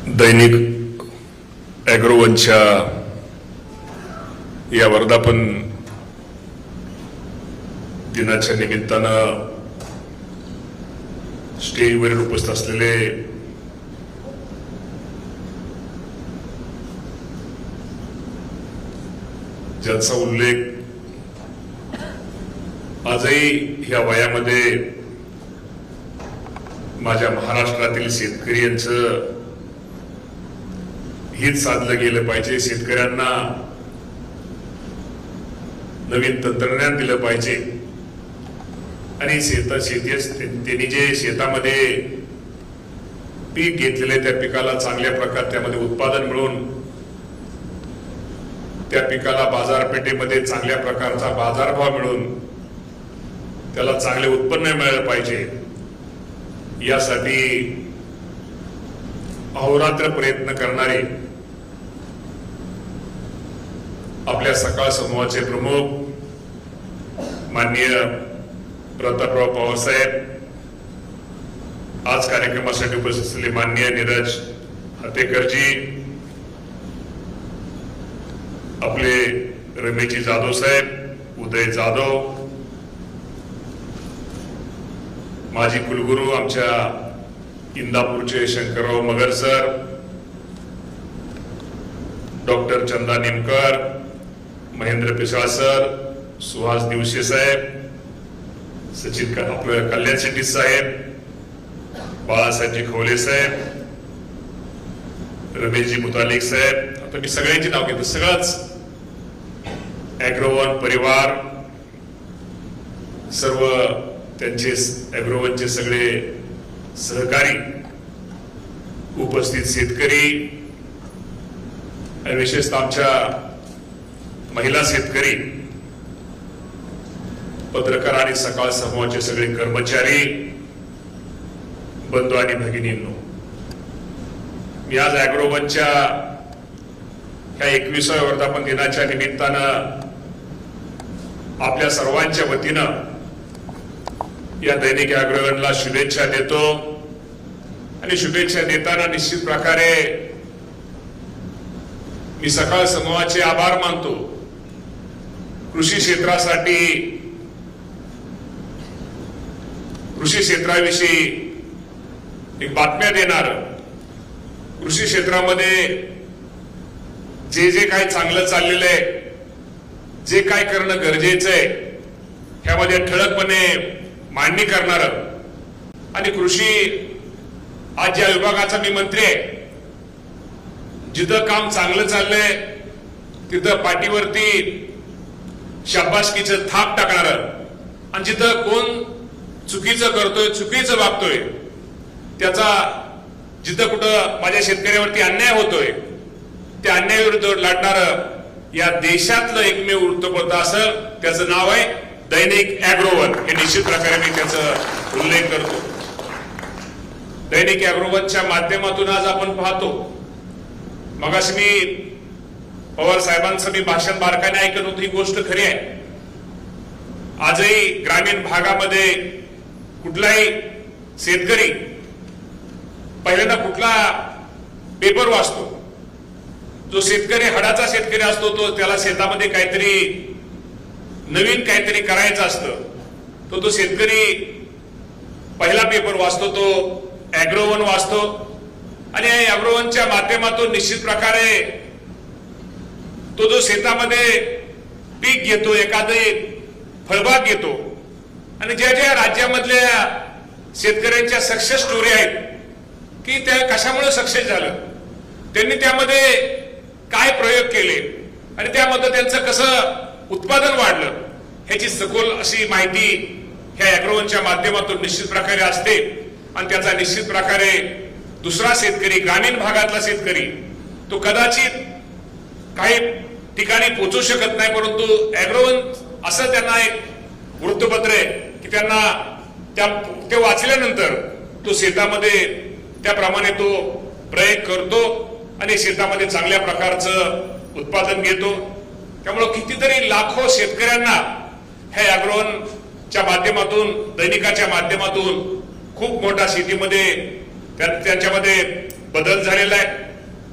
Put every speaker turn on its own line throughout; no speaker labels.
दैनिक ॲग्रोवनच्या या वर्धापन दिनाच्या निमित्तानं स्टेजवरील उपस्थित असलेले ज्यांचा उल्लेख आजही ह्या वयामध्ये माझ्या महाराष्ट्रातील शेतकरी यांचं हित साधलं गेलं पाहिजे, शेतकऱ्यांना नवीन तंत्रज्ञान दिलं पाहिजे आणि त्यांनी जे शेतामध्ये पीक घेतलेले त्या पिकाला चांगल्या प्रकारे त्यामध्ये उत्पादन मिळून त्या पिकाला बाजारपेठेमध्ये चांगल्या प्रकारचा बाजारभाव मिळून त्याला चांगले उत्पन्न मिळालं पाहिजे, यासाठी अहोरात्र प्रयत्न करणारे आपल्या सकाळ समूहाचे प्रमुख माननीय प्रतापराव पवार साहेब, आज कार्यक्रमासाठी उपस्थित असलेले माननीय नीरज हतेकरजी, आपले रमेशजी जाधव साहेब, उदय जाधव, माजी कुलगुरू आमच्या इंदापूरचे Shankarrao Magar sir, doctor Chanda Nemkar, Mahendra Pisal sir, Suhas Diwase साहेब, सचिन आपलं कल्याण शेट्टी साहेब, बाळासाहेबजी खवले साहेब, रमेशजी मुतालिक साहेब, आता मी सगळ्यांची नाव घेतो, सगळंच ॲग्रोवन परिवार, सर्व त्यांचे ॲग्रोवनचे सगळे सहकारी, उपस्थित शेतकरी आणि विशेषतः आमच्या महिला शेतकरी, पत्रकार आणि सकाळ समूहाचे सगळे कर्मचारी, बंधू आणि भगिनींनो, मी आज ॲग्रोवनच्या ह्या 21व्या वर्धापन दिनाच्या निमित्तानं आपल्या सर्वांच्या वतीनं या दैनिक ॲग्रोवनला शुभेच्छा देतो आणि शुभेच्छा देताना निश्चित प्रकारे मी सकाळ समूहाचे आभार मानतो. कृषी क्षेत्राविषयी एक बातम्या देणार, कृषी क्षेत्रामध्ये जे जे काही चांगलं चाललेलं आहे, जे काय करणं गरजेचं आहे, ह्यामध्ये ठळकपणे मांडणी करणार आणि कृषी आज ज्या विभागाचा मी मंत्री आहे, जिथं काम चांगलं चाललंय तिथं पाठीवरती शाबासकीचं थाप टाकणार आणि जिथं कोण चुकीचं करतोय, चुकीचं वागतोय, त्याचा जिथं कुठं माझ्या शेतकऱ्यावरती अन्याय होतोय त्या अन्यायाविरुद्ध लढणार या देशातलं एकमेव वृत्तपत्र असेल, त्याचं नाव आहे दैनिक ॲग्रोवन. हे निश्चित प्रकारे मी त्याचा उल्लेख करतो. दैनिक ॲग्रोवनच्या माध्यमातून आज आपण पाहतो, मगाशी मी पवार साहेबांचं मी भाषण बारकाईने ऐकत होतो, ही गोष्ट खरी आहे. आजही ग्रामीण भागामध्ये कुठलाही शेतकरी पहिल्यांदा कुठला पेपर वाचतो, जो शेतकरी हडाचा शेतकरी असतो त्याला शेतामध्ये काहीतरी नवीन काहीतरी करायचं असतं, तो शेतकरी पहिला पेपर वाचतो, तो ॲग्रोवन वाचतो आणि ॲग्रोवनच्या माध्यमातून निश्चित प्रकारे तो जो शेतामध्ये पीक घेतो, एखादे फळबाग घेतो आणि ज्या ज्या राज्यामधल्या शेतकऱ्यांच्या सक्सेस स्टोरी आहेत की त्या कशामुळे सक्सेस झालं, त्यांनी त्यामध्ये काय प्रयोग केले आणि त्यामध्ये त्यांचं कसं उत्पादन वाढलं, ह्याची सखोल अशी माहिती ह्या ॲग्रोवनच्या माध्यमातून निश्चित प्रकारे असते आणि त्याचा निश्चित प्रकारे दुसरा शेतकरी, ग्रामीण भागातला शेतकरी, तो कदाचित काही ठिकाणी पोहोचू शकत नाही, परंतु ॲग्रोवन असं त्यांना एक वृत्तपत्र आहे की त्यांना ते वाचल्यानंतर तो शेतामध्ये त्याप्रमाणे तो प्रयोग करतो आणि शेतामध्ये चांगल्या प्रकारचं उत्पादन घेतो. त्यामुळे कितीतरी लाखो शेतकऱ्यांना ह्या ॲग्रोवनच्या माध्यमातून, दैनिकाच्या माध्यमातून खूप मोठा शेतीमध्ये त्यांच्यामध्ये बदल झालेला आहे.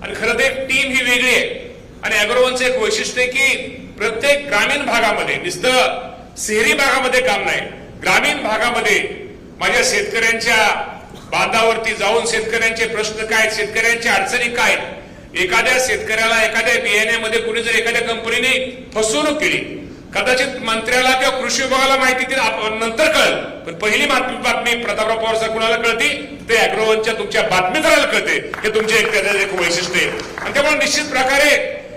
आणि खरं तर एक टीम ही वेगळी आहे. आणि अॅग्रोवनचं एक वैशिष्ट्य आहे की प्रत्येक ग्रामीण भागामध्ये, नुसतं शहरी भागामध्ये काम नाही, ग्रामीण भागामध्ये माझ्या शेतकऱ्यांच्या बांधावरती जाऊन शेतकऱ्यांचे प्रश्न काय, शेतकऱ्यांच्या अडचणी काय, एखाद्या शेतकऱ्याला एखाद्या बियाण्यामध्ये कुणी जर एखाद्या कंपनीने फसवणूक केली, कदाचित मंत्र्याला किंवा कृषी विभागाला माहिती ती नंतर कळेल, पण पहिली बातमी प्रतापराव पवार साहेब कुणाला कळती, ते अॅग्रोवनच्या तुमच्या बातमीदाराला कळते. हे तुमचे एक वैशिष्ट्य आहे. आणि त्यामुळे निश्चित प्रकारे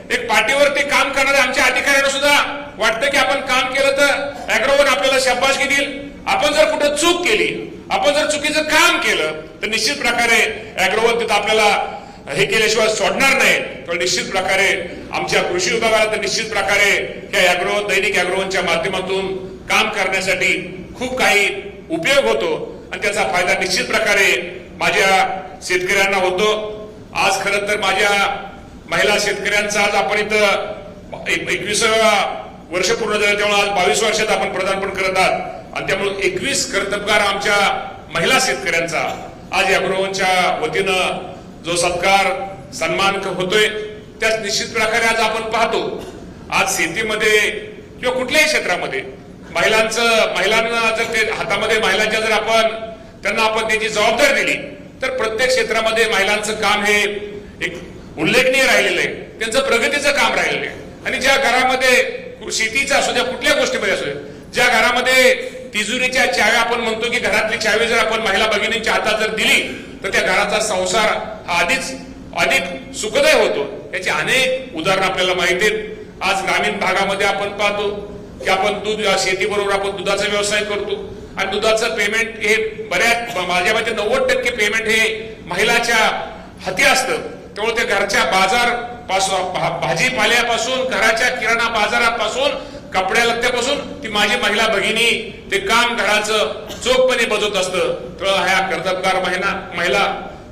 एक पाठीवरती काम करणाऱ्या आमच्या अधिकाऱ्यांना सुद्धा वाटतं की आपण काम केलं तर अॅग्रोवन आपल्याला शाबासकी देईल. आपण जर कुठं चूक केली, आपण जर चुकीचं काम केलं तर निश्चित प्रकारे अॅग्रोवन तिथं आपल्याला हे केल्याशिवाय सोडणार नाही. तर निश्चित प्रकारे आमच्या कृषी विभागाला तर निश्चित प्रकारे या अॅग्रोवन, दैनिक अॅग्रोवनच्या माध्यमातून काम करण्यासाठी खूप काही उपयोग होतो आणि त्याचा फायदा निश्चित प्रकारे माझ्या शेतकऱ्यांना होतो. आज खरं तर माझ्या महिला शेतकऱ्यांचा आज आपण इथं 21 वर्ष पूर्ण झालं, त्यामुळे आज 22 वर्षात आपण प्रदानपण करत आहात. आणि त्यामुळे 21 कर्तबगार आमच्या महिला शेतकऱ्यांचा आज अॅग्रोवनच्या वतीनं जो सत्कार सन्मान होतोय, त्याच निश्चित प्रकारे आज आपण पाहतो. आज शेतीमध्ये किंवा कुठल्याही क्षेत्रामध्ये महिलांना जर ते हातामध्ये महिलांच्या जर त्यांना आपण त्याची जबाबदारी दिली तर प्रत्येक क्षेत्रामध्ये महिलांचं काम हे एक उल्लेखनीय राहिलेलं आहे, त्यांचं प्रगतीचं काम राहिलेलं आहे. आणि ज्या घरामध्ये शेतीचं असू द्या, कुठल्या गोष्टीमध्ये असू द्या, ज्या घरामध्ये तिजोरीच्या चाव्या आपण म्हणतो की घरातली चावी जर आपण महिला भगिनींच्या हातात जर दिली तर त्या घराचा संसार हा अधिक सुखदाय होतो. याची अनेक उदाहरणं आपल्याला माहिती आहेत. आज ग्रामीण भागामध्ये आपण पाहतो की आपण दूध शेतीबरोबर आपण दुधाचा व्यवसाय करतो आणि दुधाचं पेमेंट हे बऱ्याच, माझ्या मते 90% पेमेंट हे महिलाच्या हाती असतं. त्यामुळे ते घरच्या बाजार पासून, भाजीपाल्यापासून, घराच्या किराणा बाजारापासून, कपड्या लत्त्यापासून ती माझी महिला भगिनी ते काम घराचं चोखपणे बजवत असतं. तर ह्या कर्तबगार महिला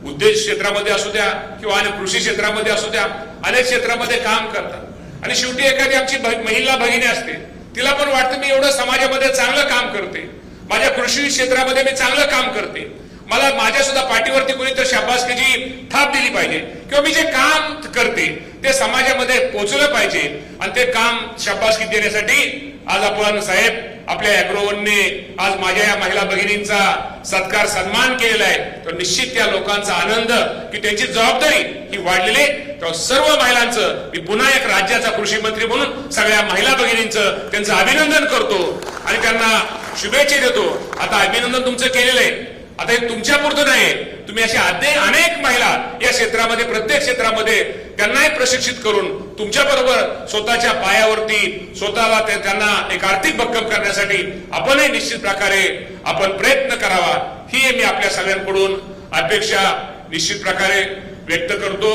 उद्योग क्षेत्रामध्ये असू द्या किंवा अनेक कृषी क्षेत्रामध्ये असू द्या, अनेक क्षेत्रामध्ये काम करतात. आणि शेवटी एखादी आमची महिला भगिनी असते, तिला पण वाटतं मी एवढं समाजामध्ये चांगलं काम करते, माझ्या कृषी क्षेत्रामध्ये मी चांगलं काम करते, मला माझ्या सुद्धा पाठीवरती कोणीतरी शाबासकीची थाप दिली पाहिजे किंवा मी जे काम करते ते समाजामध्ये पोहोचलं पाहिजे. आणि ते काम शाबासकी देण्यासाठी आज आपण साहेब आपल्या अॅग्रोवनने आज माझ्या या महिला भगिनींचा सत्कार सन्मान केलेला आहे. तर निश्चित त्या लोकांचा आनंद की त्यांची जबाबदारी ही वाढलेली. तर सर्व महिलांचं मी पुन्हा एक राज्याचा कृषी मंत्री म्हणून सगळ्या महिला भगिनींचं त्यांचं अभिनंदन करतो आणि त्यांना शुभेच्छा देतो. आता अभिनंदन तुमचं केलेलं आहे, आता हे तुमच्या पुरतं नाही, तुम्ही अशा अनेक महिला या क्षेत्रामध्ये, प्रत्येक क्षेत्रामध्ये त्यांनाही प्रशिक्षित करून तुमच्या बरोबर स्वतःच्या पायावरती स्वतःला त्यांना एक आर्थिक भक्कम करण्यासाठी आपणही निश्चित प्रकारे आपण प्रयत्न करावा, ही मी आपल्या सगळ्यांकडून अपेक्षा निश्चित प्रकारे व्यक्त करतो.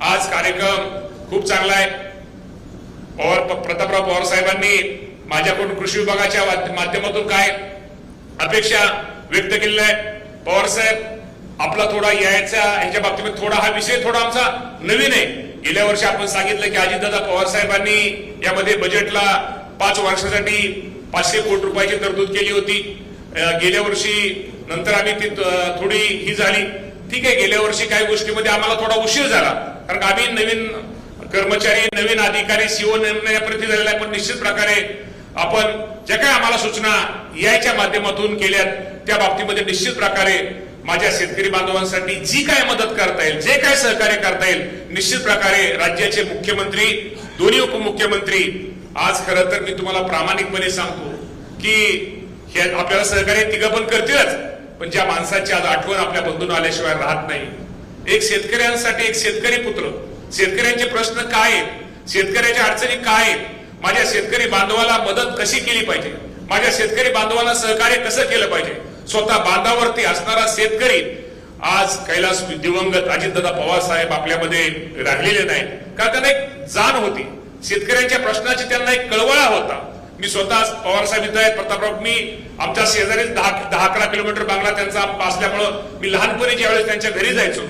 आज कार्यक्रम खूप चांगला आहे. प्रतापराव पवार साहेबांनी माझ्याकडून कृषी विभागाच्या माध्यमातून काय अपेक्षा व्यक्त केलेला आहे. पवार साहेब आपला थोडा यायचा ह्याच्या बाबतीमध्ये थोडा हा विषय थोडा आमचा नवीन आहे. गेल्या वर्षी आपण सांगितलं की अजितदादा पवार साहेबांनी यामध्ये बजेटला 5 वर्षासाठी 500 कोटी रुपयाची तरतूद केली होती. गेल्या वर्षी नंतर आम्ही ती थोडी ही झाली. ठीक आहे, गेल्या वर्षी काही गोष्टीमध्ये आम्हाला थोडा उशीर झाला, कारण आम्ही नवीन कर्मचारी, नवीन अधिकारी, सीओ नेमण्यापर्यंत झालेला आहे. पण निश्चित प्रकारे आपण ज्या काय आम्हाला सूचना याच्या माध्यमातून केल्यात त्या बाबतीमध्ये निश्चित प्रकारे माझ्या शेतकरी बांधवांसाठी जी काय मदत करता येईल, जे काय सहकार्य करता येईल, निश्चित प्रकारे राज्याचे मुख्यमंत्री, दोन्ही उपमुख्यमंत्री, आज खरं तर मी तुम्हाला प्रामाणिकपणे सांगतो की हे आपल्याला सहकार्य तिघं पण करतीलच, पण ज्या माणसाची आज आठवण आपल्या बंधून आल्याशिवाय राहत नाही. एक शेतकऱ्यांसाठी एक शेतकरी पुत्र, शेतकऱ्यांचे प्रश्न काय आहेत, शेतकऱ्याच्या अडचणी काय आहेत, माझ्या शेतकरी बांधवाला मदत कशी केली पाहिजे, माझ्या शेतकरी बांधवाला सहकार्य कसं केलं पाहिजे. स्वतः बांधावरती असणारा शेतकरी आज कैलास दिवंगत अजितदादा पवार साहेब आपल्यामध्ये राहिलेले नाही, कारण त्यांना एक जाण होती शेतकऱ्यांच्या प्रश्नाची, त्यांना एक कळवळा होता. मी स्वतः पवार साहेब इथं आहेत, प्रतापराव, मी आमच्या शेजारी 10-11 किलोमीटर बांगला त्यांचा असल्यामुळं मी लहानपणी ज्यावेळेस त्यांच्या घरी जायचो,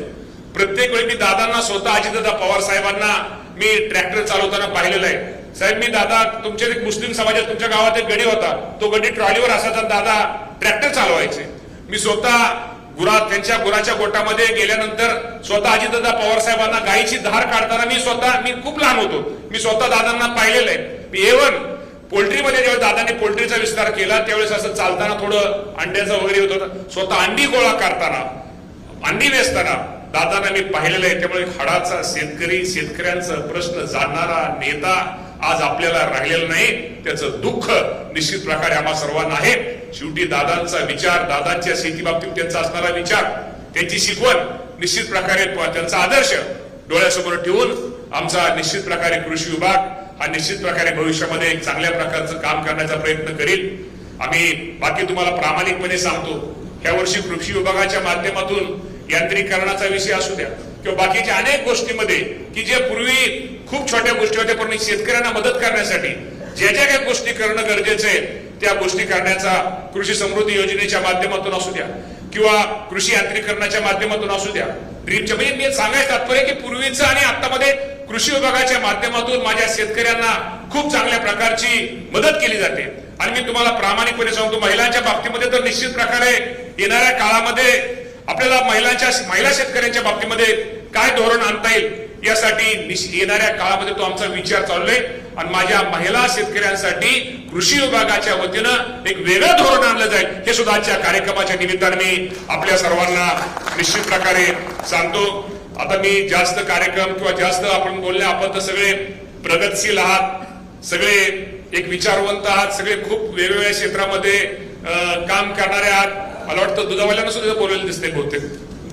प्रत्येक वेळी मी दादांना, स्वतः अजितदादा पवार साहेबांना मी ट्रॅक्टर चालवताना पाहिलेलं आहे. साहेब, मी दादा, तुमच्या एक मुस्लिम समाजात तुमच्या गावात एक गडी होता, तो गडी ट्रॉलीवर असायचा, दादा ट्रॅक्टर चालवायचे. मी स्वतः त्यांच्या गुराच्या गोटामध्ये गेल्यानंतर स्वतः अजितदादा पवार साहेबांना गायीची धार काढताना मी खूप लहान होतो, मी स्वतः दादांना पाहिलेलं आहे. इव्हन पोल्ट्रीमध्ये जेव्हा दादांनी पोल्ट्रीचा विस्तार केला त्यावेळेस असं चालताना थोडं अंड्याचं वगैरे होत होतं, स्वतः अंडी गोळा करताना अंडी वेचताना दादांना मी पाहिलेलं आहे. त्यामुळे हाडाचा शेतकरी, शेतकऱ्यांचा प्रश्न जाणणारा नेता आज आपल्याला राहिलेला नाही. त्याचं दुःख निश्चित प्रकारे आम्हा सर्वांना आहे. शेवटी दादांचा विचार, दादांच्या शेती बाबतीत त्यांचा असणारा विचार, त्यांची शिकवण निश्चित प्रकारे, त्यांचा आदर्श डोळ्यासमोर ठेवून आमचा निश्चित प्रकारे कृषी विभाग हा निश्चित प्रकारे भविष्यामध्ये एक चांगल्या प्रकारचं काम करण्याचा प्रयत्न करील. आम्ही बाकी तुम्हाला प्रामाणिकपणे सांगतो, ह्या वर्षी कृषी विभागाच्या माध्यमातून यांत्रिकरणाचा विषय असू द्या किंवा बाकीच्या अनेक गोष्टीमध्ये की जे पूर्वी खूप छोट्या गोष्टी होत्या, पण शेतकऱ्यांना मदत करण्यासाठी ज्या ज्या काही गोष्टी करणं गरजेचं आहे त्या गोष्टी करण्याचा कृषी समृद्धी योजनेच्या माध्यमातून असू द्या किंवा कृषी यांत्रिकरणाच्या माध्यमातून असू द्या, ड्रीपच्या, म्हणजे मी सांगायचं तात्पर्य की पूर्वीचं आणि आतामध्ये कृषी विभागाच्या माध्यमातून माझ्या शेतकऱ्यांना खूप चांगल्या प्रकारची मदत केली जाते. आणि मी तुम्हाला प्रामाणिकपणे सांगतो, महिलांच्या बाबतीमध्ये तर निश्चित प्रकारे येणाऱ्या काळामध्ये आपल्याला महिला शेतकऱ्यांच्या बाबतीमध्ये काय धोरण आणता येईल यासाठी येणाऱ्या काळामध्ये तो आमचा विचार चालू आहे. आणि माझ्या महिला शेतकऱ्यांसाठी कृषी विभागाच्या वतीनं एक वेगळं धोरण आणलं जाईल, हे सुद्धा आजच्या कार्यक्रमाच्या निमित्ताने मी आपल्या सर्वांना निश्चित प्रकारे सांगतो. आता मी जास्त कार्यक्रम किंवा जास्त आपण बोलले, आपण तर सगळे प्रगतशील आहात, सगळे एक विचारवंत आहात, सगळे खूप वेगवेगळ्या क्षेत्रामध्ये काम करणारे आहात. मला वाटतं दुधावाल्यांना सुद्धा बोलायला दिसते बहुतेक.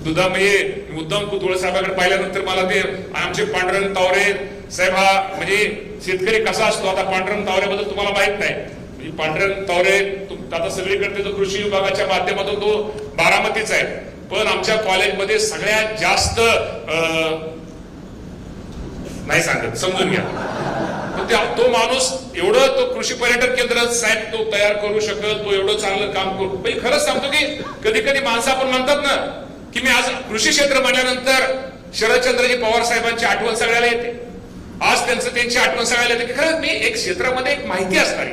दुधा म्हणजे मुद्दाम कुतुळ साहेबांकडे पाहिल्यानंतर मला ते आमचे पांडुरंग तावरे साहेब हा म्हणजे शेतकरी कसा असतो, आता पांडुरंग तावरेबद्दल तुम्हाला माहित नाही. म्हणजे पांडुरंग तावरे आता सगळीकडे तो कृषी विभागाच्या माध्यमातून तो बारामतीचा आहे, पण आमच्या कॉलेजमध्ये सगळ्यात जास्त नाही सांगत, समजून घ्या. तो माणूस एवढं तो कृषी पर्यटन केंद्र साहेब तो तयार करू शकत, तो एवढं चांगलं काम करू. म्हणजे खरंच सांगतो की कधी कधी माणसं आपण म्हणतात ना की मी आज कृषी क्षेत्र म्हणल्यानंतर शरदचंद्रजी पवार साहेबांची आठवण सगळ्याला येते. आज त्यांची आठवण सगळ्याला येते की खरंच मी एक क्षेत्रामध्ये एक माहिती असणारी,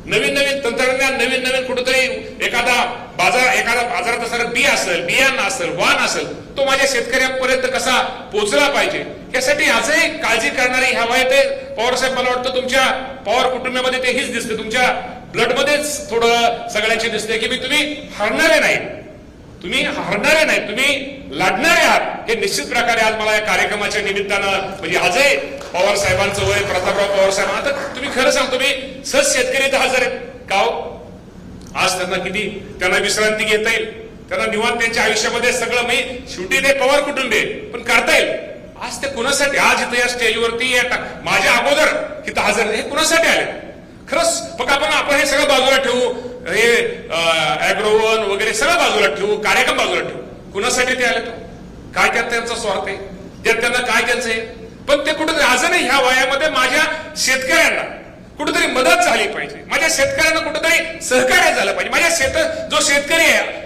नवीन नवीन तंत्रज्ञान, नवीन नवीन कुठेतरी एखादा बाजारात असणारा बी असेल, बियाणं असेल, वाण असेल, तो माझ्या शेतकऱ्यांपर्यंत कसा पोहोचला पाहिजे यासाठी आजही काळजी करणारी ह्या वयात पवार साहेब, मला वाटतं तुमच्या पवार कुटुंबामध्ये ते हीच दिसते, तुमच्या ब्लड मध्येच थोडं सगळ्यांची दिसते की तुम्ही हरणारे नाही, तुम्ही लढणारे आहात. हे निश्चित प्रकारे आज मला या कार्यक्रमाच्या निमित्तानं म्हणजे आजही पवार साहेबांचं वय, प्रतापराव पवार साहेब, आता तुम्ही खरं सांगतो मी सहज शेतकरी तर हजर आहेत का हो? आज त्यांना विश्रांती घेता येईल, त्यांना निवांत त्यांच्या आयुष्यामध्ये सगळं मी शेवटी ते पवार कुटुंबे पण करता येईल. आज ते कुणासाठी आज इथं या स्टेजवरती माझ्या अगोदर इथं हजर, हे कुणासाठी आले? खरंच मग आपण हे सगळं बाजूला ठेवू, हे अॅग्रोवन वगैरे सगळं बाजूला ठेवू, कार्यक्रम बाजूला ठेवू. कुणासाठी ते आले? तो काय त्यात त्यांचा स्वार्थ आहे, त्यात त्यांना काय त्यांचं आहे? पण ते कुठेतरी अजूनही ह्या वयामध्ये माझ्या शेतकऱ्यांना कुठेतरी मदत झाली पाहिजे, माझ्या शेतकऱ्यांना कुठेतरी सहकार्य झालं पाहिजे. माझ्या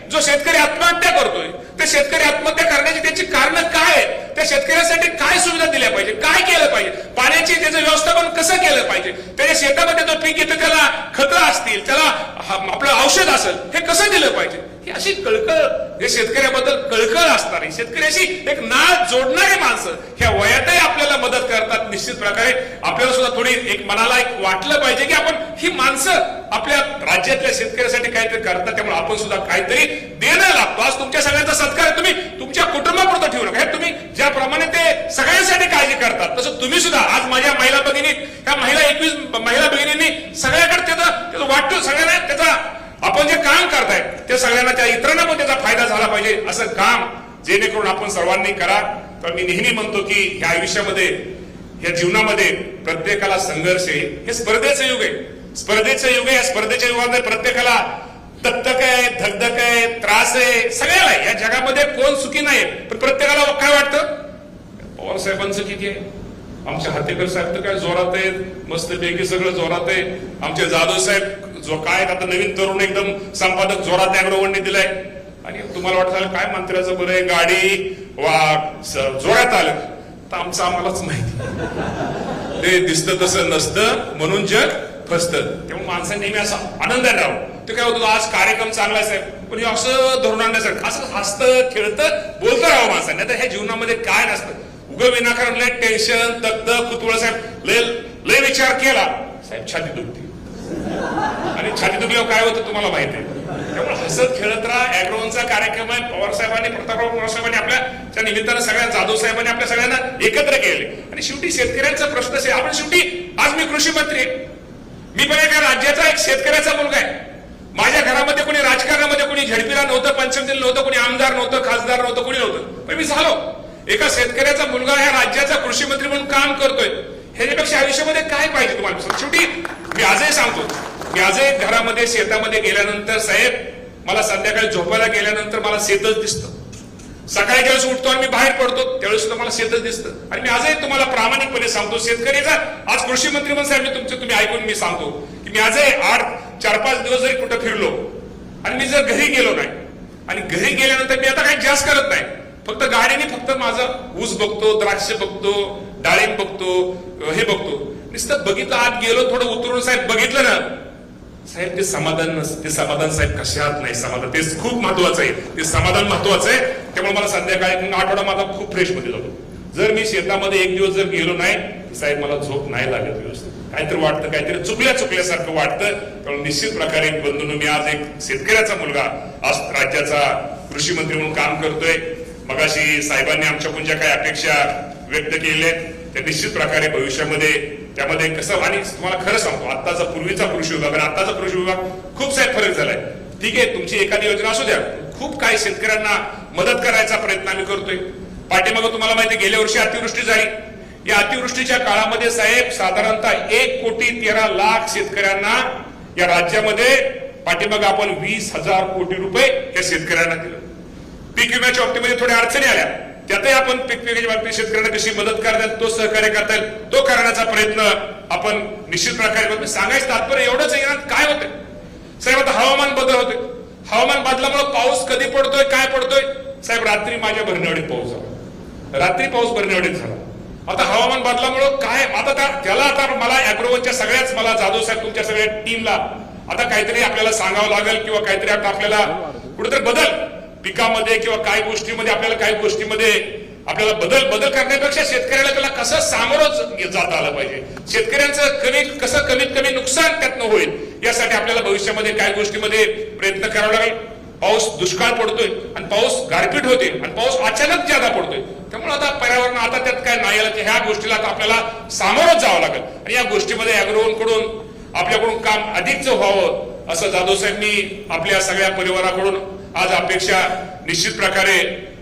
जो शेतकरी आत्महत्या करतोय, ते शेतकरी आत्महत्या करण्याची त्याची कारण काय आहेत, त्या शेतकऱ्यासाठी काय सुविधा दिल्या पाहिजे, काय केलं पाहिजे, पाण्याची त्याचं व्यवस्थापन कसं केलं पाहिजे, त्याच्या शेतामध्ये जो पीक येतं त्याला खतं असतील, त्याला आपलं औषध असेल, हे कसं दिलं पाहिजे, ही अशी कळकळ, हे शेतकऱ्याबद्दल कळकळ असणारी, शेतकऱ्याशी एक नाळ जोडणारी माणसं ह्या वयातही आपल्याला मदत करतात. निश्चित प्रकारे आपल्याला सुद्धा थोडी एक मनाला एक वाटलं पाहिजे की आपण ही माणसं आपल्या राज्यातल्या शेतकऱ्यासाठी काहीतरी करतात, त्यामुळे आपण सुद्धा काहीतरी देणं लागतो. आज तुमच्या सगळ्यांचा सत्कार तुम्ही तुमच्या कुटुंबापुरतं ठेवू नका. तुम्ही ज्याप्रमाणे ते सगळ्यांसाठी काळजी करतात तसं तुम्ही सुद्धा आज माझ्या महिला भगिनी, ह्या 21 महिला भगिनींनी सगळ्याकडे त्याचं वाटतो, सगळ्यांना त्याचा आपण जे काम करताय ते सगळ्यांना, त्या इतरांना पण त्याचा फायदा झाला पाहिजे असं काम जेणेकरून आपण सर्वांनी करा. तर मी नेहमी म्हणतो की ह्या आयुष्यामध्ये, ह्या जीवनामध्ये प्रत्येकाला संघर्ष आहे. हे स्पर्धेचं युग आहे, स्पर्धेचं युग आहे. या स्पर्धेच्या युगामध्ये प्रत्येकाला दगदग आहे, धगधग आहे, त्रास आहे, सगळ्याला आहे. या जगामध्ये कोण सुखी नाही, पण प्रत्येकाला काय वाटतं पवार साहेबांचं किती आहे, आमचे हातेकर साहेब तर काय जोरात आहेत, मस्तपैकी सगळं जोरात आहे. आमचे जाधव साहेब जो काय आता नवीन तरुण एकदम संपादक जोरात अॅग्रोवनने दिलाय. आणि तुम्हाला वाटतं काय मंत्र्याचं बरं आहे, गाडी जोरात आलं, तर आमचं आम्हालाच माहिती, ते दिसतं तसं नसतं, म्हणून जग फसतं. तेव्हा माणसाने नेहमी असा आनंदाने राहावं. ते काय होतं, आज कार्यक्रम चांगला आहे साहेब, पण हे असं धरून आणण्यासाठी असं हसतं खेळतं बोलतं राहावं माणसाने. तर ह्या जीवनामध्ये काय नसतं, उगं विनाकारण लय टेन्शन तगद कुतुळ साहेब लय विचार केला साहेब छाती दुखते, आणि छाती दुखल्यावर काय होतं तुम्हाला माहिती आहे. त्यामुळे हसत खेळत राहा. अॅग्रोवनचा कार्यक्रम आहे, पवार साहेबांनी प्रतापराव पवार साहेबांनी आपल्या निमित्तानं सगळ्या जाधव साहेबांनी आपल्या सगळ्यांना एकत्र केले. आणि शेवटी शेतकऱ्यांचा प्रश्न आहे. आपण शेवटी आज मी कृषी मंत्री आहे, मी पण एका राज्याचा एक शेतकऱ्याचा मुलगा आहे. माझ्या घरामध्ये कोणी राजकारणामध्ये कोणी झडपीला नव्हतं, पंचमदिन नव्हतं, कोणी आमदार नव्हतं, खासदार नव्हतं, कोणी नव्हतं, पण मी झालो एका शेतकऱ्याचा मुलगा ह्या राज्याचा कृषी मंत्री म्हणून काम करतोय. ह्याच्यापेक्षा आयुष्यामध्ये काय पाहिजे तुम्हाला. शेवटी मी आजही सांगतो, मी आजही घरामध्ये शेतामध्ये गेल्यानंतर साहेब मला संध्याकाळी झोपायला गेल्यानंतर मला शेतच दिसतं. सकाळी ज्यावेळेस उठतो आणि मी बाहेर पडतो त्यावेळेस सुद्धा मला शेतच दिसतं. आणि मी आजही तुम्हाला प्रामाणिकपणे सांगतो, शेतकरीचा आज कृषी मंत्री म्हणून साहेब मी तुम्ही ऐकून मी सांगतो की मी आजही 4-5 दिवस जरी कुठं फिरलो आणि मी जर घरी गेलो नाही, आणि घरी गेल्यानंतर मी आता काही जास्त करत नाही, फक्त गाडीने फक्त माझा ऊस बघतो, द्राक्ष बघतो, डाळिंब बघतो, हे बघतो. नुसतं बघितलं, आत गेलो, थोडं उतरून साहेब बघितलं ना साहेब, ते समाधान नसते. ते समाधान साहेब कशात नाही, समाधान तेच खूप महत्वाचं आहे. ते समाधान महत्वाचं आहे. त्यामुळे मला संध्याकाळी आठवडा माझा खूप फ्रेश मध्ये जातो. जर मी शेतामध्ये एक दिवस जर गेलो नाही साहेब मला झोप नाही लागत व्यवस्थित, काहीतरी वाटतं, काहीतरी चुकल्यासारखं वाटतं. कारण निश्चित प्रकारे बंधूंनो, मी आज एक शेतकऱ्याचा मुलगा आज राज्याचा कृषी मंत्री म्हणून काम करतोय. मगाशी साहेबांनी आमच्याकडून ज्या काही अपेक्षा व्यक्त केल्या त्या निश्चित प्रकारे भविष्यामध्ये त्यामध्ये कसं, आणि तुम्हाला खरं सांगतो आत्ताचा पूर्वीचा कृषी विभाग आणि आत्ताचा कृषी विभाग खूप साहेब फरक झालाय. ठीक आहे, तुमची एखादी योजना असू द्या, खूप काही शेतकऱ्यांना मदत करायचा प्रयत्न आम्ही करतोय. पाठीमागं तुम्हाला माहिती, गेल्या वर्षी अतिवृष्टी झाली. या अतिवृष्टीच्या काळामध्ये साहेब साधारणतः 1,13,00,000 शेतकऱ्यांना या राज्यामध्ये पाठीमागं आपण 20,000 कोटी रुपये या शेतकऱ्यांना दिलं. पीक विम्याच्या बाबतीमध्ये थोड्या अडचणी आल्या, त्यातही आपण पीक विम्याच्या बाबतीत शेतकऱ्यांना कशी मदत करता येईल, तो सहकार्य करता येईल, तो करण्याचा प्रयत्न आपण निश्चित प्रकारे करतो. सांगायचं तात्पर्य एवढंच आहे, काय होतंय साहेब, आता हवामान बदल होते. हवामान बदलामुळे पाऊस कधी पडतोय, काय पडतोय साहेब. रात्री माझ्या भरणेवडीत पाऊस झाला, रात्री पाऊस भरणेवडीत झाला. आता हवामान बदलामुळे काय, आता त्याला आता मला अॅग्रोवनच्या सगळ्याच, मला जाधव साहेब तुमच्या सगळ्या टीमला आता काहीतरी आपल्याला सांगावं लागेल, किंवा काहीतरी आपल्याला कुठेतरी बदल पिकामध्ये किंवा काही गोष्टीमध्ये आपल्याला काही गोष्टीमध्ये आपल्याला बदल करण्यापेक्षा शेतकऱ्याला त्याला कसं सामोरं जाता आलं पाहिजे, शेतकऱ्यांचं कसं कमीत कमी नुकसान त्यातनं होईल, यासाठी आपल्याला भविष्यामध्ये काही गोष्टीमध्ये प्रयत्न करावा लागेल. पाऊस दुष्काळ पडतोय आणि पाऊस गारपीट होते आणि पाऊस अचानक ज्यादा पडतोय. त्यामुळे आता पर्यावरण आता त्यात काय नाही आलं, ह्या गोष्टीला आता आपल्याला सामोरं जावं लागेल. आणि या गोष्टीमध्ये अॅग्रोवनकडून आपल्याकडून काम अधिकच व्हावं असं जाधव साहेब मी आपल्या सगळ्या परिवाराकडून आज अपेक्षा निश्चित प्रकारे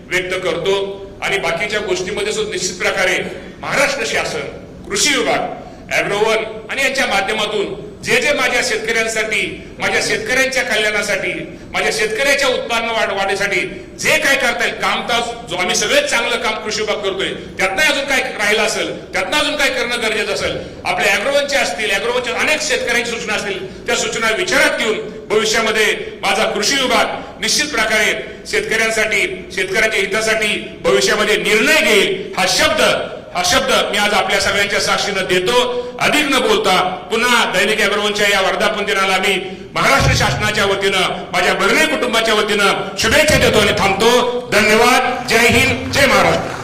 व्यक्त करतो. आणि बाकीच्या गोष्टीमध्ये सुद्धा निश्चित प्रकारे महाराष्ट्र शासन, कृषी विभाग, अॅग्रोवन आणि यांच्या माध्यमातून जे माझ्या शेतकऱ्यांसाठी, माझ्या शेतकऱ्यांच्या कल्याणासाठी, माझ्या शेतकऱ्याच्या उत्पन्न वाढीसाठी जे काय करता येईल काम, जो आम्ही सगळेच चांगलं काम कृषी विभाग करतोय, त्यातनं अजून काय राहिलं असेल, त्यातनं अजून काय करणं गरजेचं असेल, आपल्या अॅग्रोवनच्या असतील, अॅग्रोवनच्या अनेक शेतकऱ्यांची सूचना असतील, त्या सूचना विचारात घेऊन भविष्यामध्ये माझा कृषी विभाग निश्चित प्रकारे शेतकऱ्यांसाठी, शेतकऱ्यांच्या हितासाठी भविष्यामध्ये निर्णय घेईल. हा शब्द मी आज आपल्या सगळ्यांच्या साक्षीनं देतो. अधिक न बोलता पुन्हा दैनिक अॅग्रोवनच्या या वर्धापन दिनाला मी महाराष्ट्र शासनाच्या वतीनं, माझ्या बर्णे कुटुंबाच्या वतीनं शुभेच्छा देतो आणि थांबतो. धन्यवाद. जय हिंद, जय महाराष्ट्र.